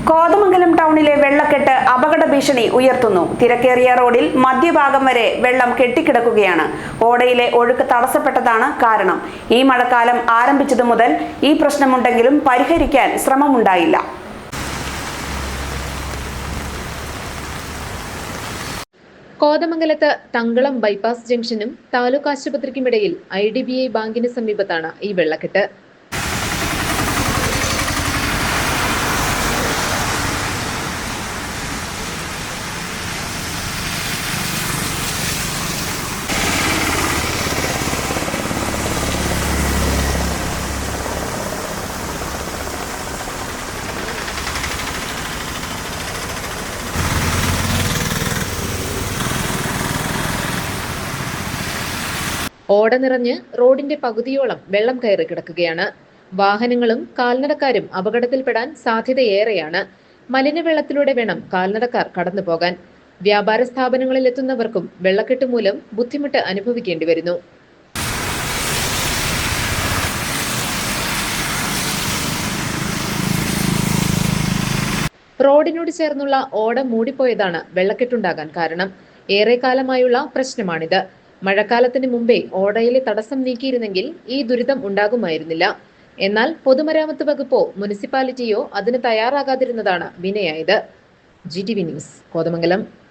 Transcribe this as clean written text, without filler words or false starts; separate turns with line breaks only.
കോതമംഗലം ടൗണിലെ വെള്ളക്കെട്ട് അപകട ഭീഷണി ഉയർത്തുന്നു. തിരക്കേറിയ റോഡിൽ മധ്യഭാഗം വരെ വെള്ളം കെട്ടിക്കിടക്കുകയാണ്. ഓടയിലെ ഒഴുക്ക് തടസ്സപ്പെട്ടതാണ് കാരണം. ഈ മഴക്കാലം ആരംഭിച്ചതു മുതൽ ഈ പ്രശ്നമുണ്ടെങ്കിലും പരിഹരിക്കാൻ ശ്രമമുണ്ടായില്ല.
കോതമംഗലത്ത് തങ്കളം ബൈപ്പാസ് ജംഗ്ഷനും താലൂക്ക് ആശുപത്രിക്കുമിടയിൽ IDBI ബാങ്കിന് സമീപത്താണ് ഈ വെള്ളക്കെട്ട്. ഓട നിറഞ്ഞ് റോഡിന്റെ പകുതിയോളം വെള്ളം കയറി കിടക്കുകയാണ്. വാഹനങ്ങളും കാൽനടക്കാരും അപകടത്തിൽപ്പെടാൻ സാധ്യതയേറെയാണ്. മലിനവെള്ളത്തിലൂടെ വേണം കാൽനടക്കാർ കടന്നുപോകാൻ. വ്യാപാര സ്ഥാപനങ്ങളിൽ എത്തുന്നവർക്കും വെള്ളക്കെട്ട് മൂലം ബുദ്ധിമുട്ട് അനുഭവിക്കേണ്ടി വരുന്നു. റോഡിനോട് ചേർന്നുള്ള ഓട മൂടിപ്പോയതാണ് വെള്ളക്കെട്ടുണ്ടാകാൻ കാരണം. ഏറെക്കാലമായുള്ള പ്രശ്നമാണിത്. മഴക്കാലത്തിന് മുമ്പേ ഓടയിലെ തടസ്സം നീക്കിയിരുന്നെങ്കിൽ ഈ ദുരിതം ഉണ്ടാകുമായിരുന്നില്ല. എന്നാൽ പൊതുമരാമത്ത് വകുപ്പോ മുനിസിപ്പാലിറ്റിയോ അതിന് തയ്യാറാകാതിരുന്നതാണ് വിനയായത്. GTV news, Kothamangalam.